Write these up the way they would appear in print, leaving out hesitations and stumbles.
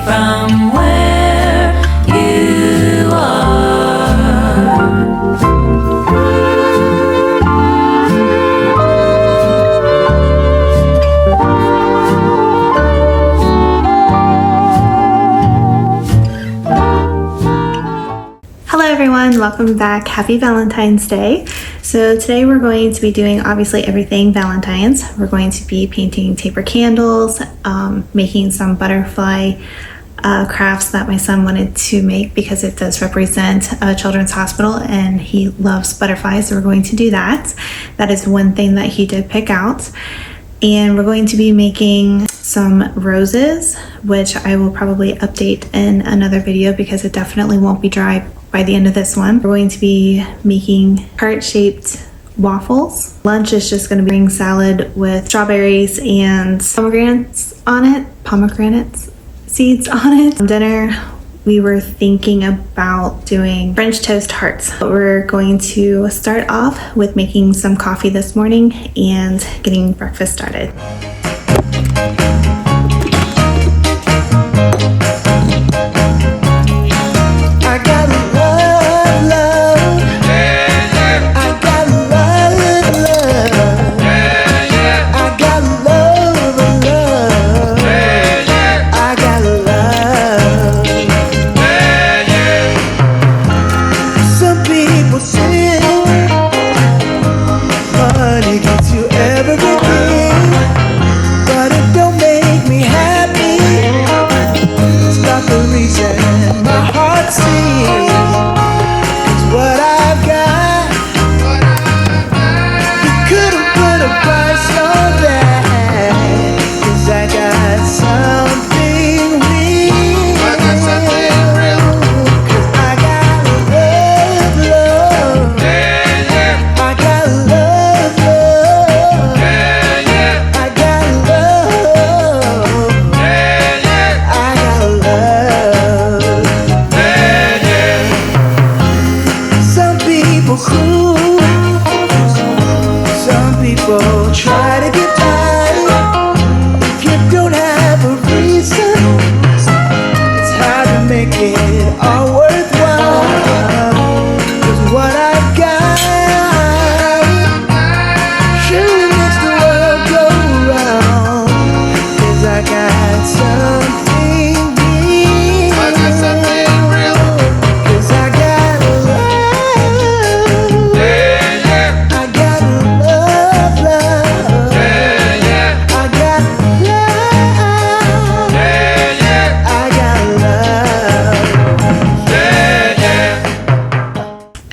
from where you are. Hello everyone, welcome back. Happy Valentine's Day. So today we're going to be doing obviously everything Valentine's. We're going to be painting taper candles, making some butterfly crafts that my son wanted to make because it does represent a children's hospital and he loves butterflies, so we're going to do that. That is one thing that he did pick out. And we're going to be making some roses, which I will probably update in another video because it definitely won't be dry by the end of this one. We're going to be making heart-shaped waffles. Lunch is just going to be green salad with strawberries and pomegranate seeds on it. Dinner, we were thinking about doing French toast hearts. But we're going to start off with making some coffee this morning and getting breakfast started.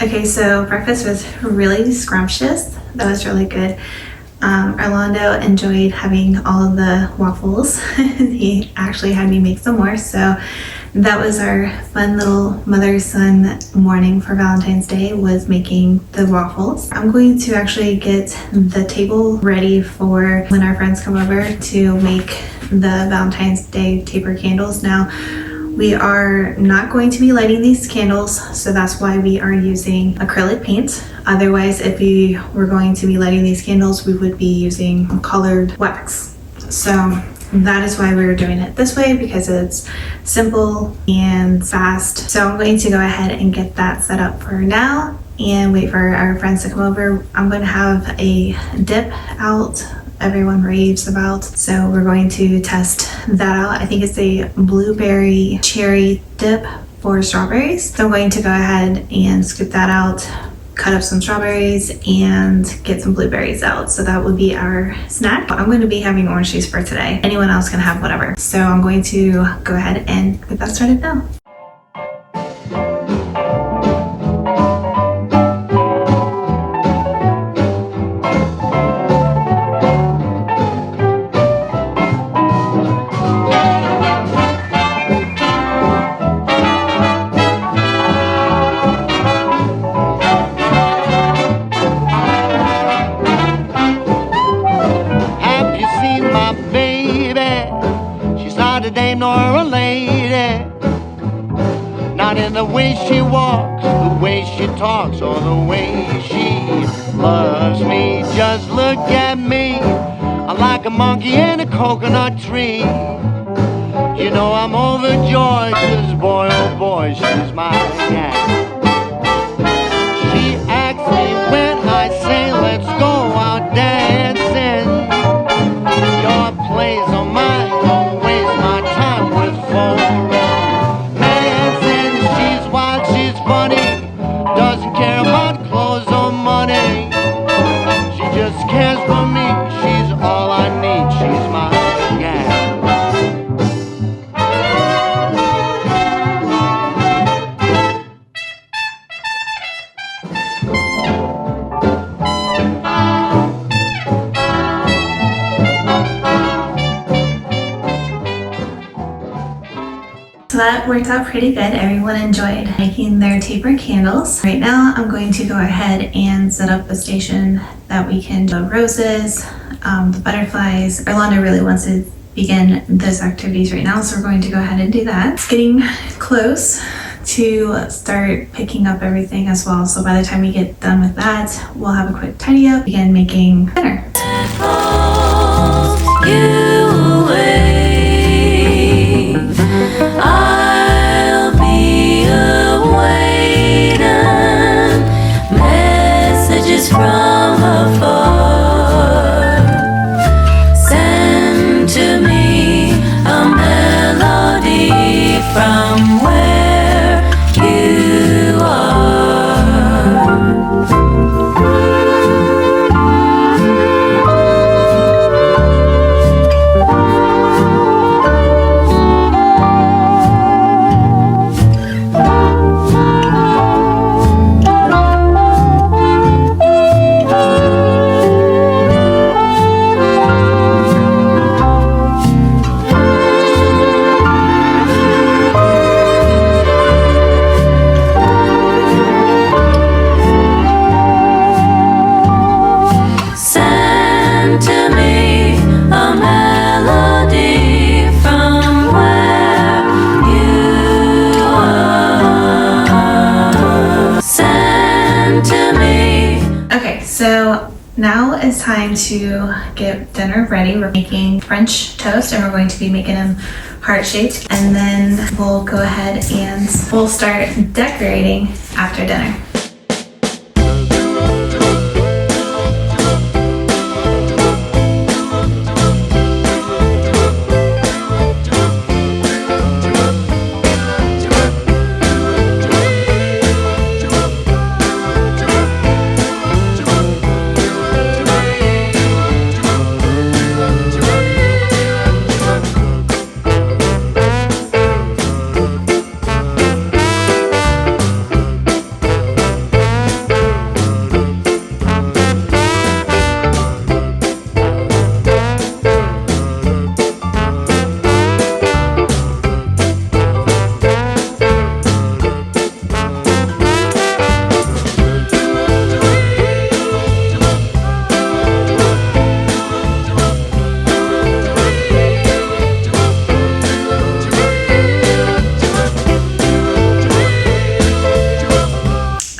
Okay, so breakfast was really scrumptious. That was really good. Orlando enjoyed having all of the waffles. He actually had me make some more, so that was our fun little mother-son morning for Valentine's Day, was making the waffles. I'm going to actually get the table ready for when our friends come over to make the Valentine's Day taper candles. Now, we are not going to be lighting these candles, so that's why we are using acrylic paint. Otherwise, if we were going to be lighting these candles, we would be using colored wax. So that is why we're doing it this way, because it's simple and fast. So I'm going to go ahead and get that set up for now and wait for our friends to come over. I'm going to have a dip out everyone raves about, so we're going to test that out. I think it's a blueberry cherry dip for strawberries. So I'm going to go ahead and scoop that out, cut up some strawberries and get some blueberries out. So that would be our snack. I'm going to be having orange juice for today. Anyone else can have whatever. So I'm going to go ahead and get that started now. Nor a lady, not in the way she walks, the way she talks, or the way she loves me. Just look at me, I'm like a monkey in a coconut tree. You know I'm overjoyed, 'cause boy, oh boy, she's my gal. She asks me when I say let's go out dancing. Your place or mine, don't waste my time with four romancing. She's wild, she's funny, doesn't care about clothes or money. She just cares for me, she's all I need, she's my gal. So that worked out pretty good. Everyone enjoyed making their taper candles. Right now, I'm going to go ahead and set up a station that we can do the roses, the butterflies. Orlando really wants to begin those activities right now, so we're going to go ahead and do that. It's getting close to start picking up everything as well. So by the time we get done with that, we'll have a quick tidy up, begin making dinner. You away. I'll be awaiting messages from afar. Send to me a melody from where you are. Send to me a melody from where you are. Send to me. Okay, so now it's time to get dinner ready. We're making French toast and we're going to be making them heart-shaped. And then we'll go ahead and we'll start decorating after dinner.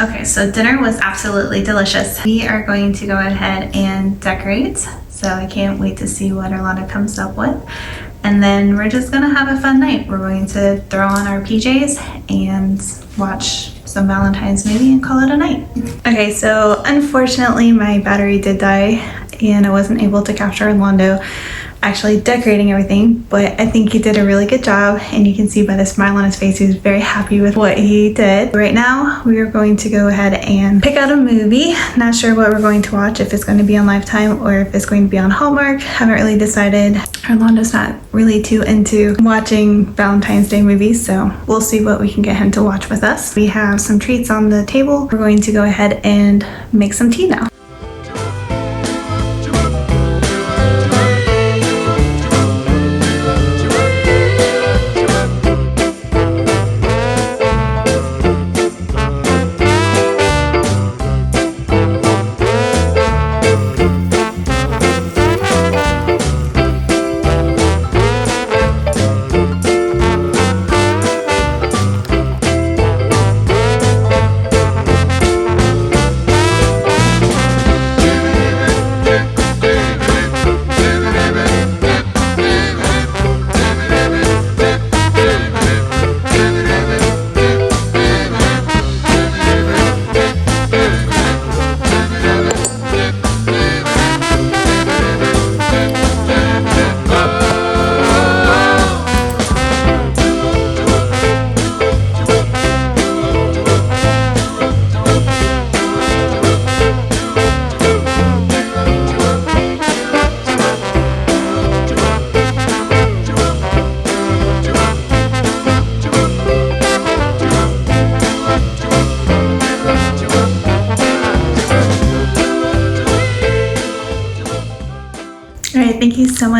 Okay, so dinner was absolutely delicious. We are going to go ahead and decorate. So I can't wait to see what Orlando comes up with. And then we're just gonna have a fun night. We're going to throw on our PJs and watch some Valentine's movie and call it a night. Okay, so unfortunately my battery did die and I wasn't able to capture Orlando actually decorating everything, but I think he did a really good job and you can see by the smile on his face he was very happy with what he did. Right now we are going to go ahead and pick out a movie. Not sure what we're going to watch, if it's going to be on Lifetime or if it's going to be on Hallmark. Haven't really decided. Orlando's not really too into watching Valentine's Day movies, so we'll see what we can get him to watch with us. We have some treats on the table. We're going to go ahead and make some tea now.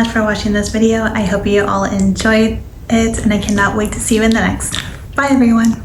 much for watching this video. I hope you all enjoyed it, and I cannot wait to see you in the next. Bye everyone.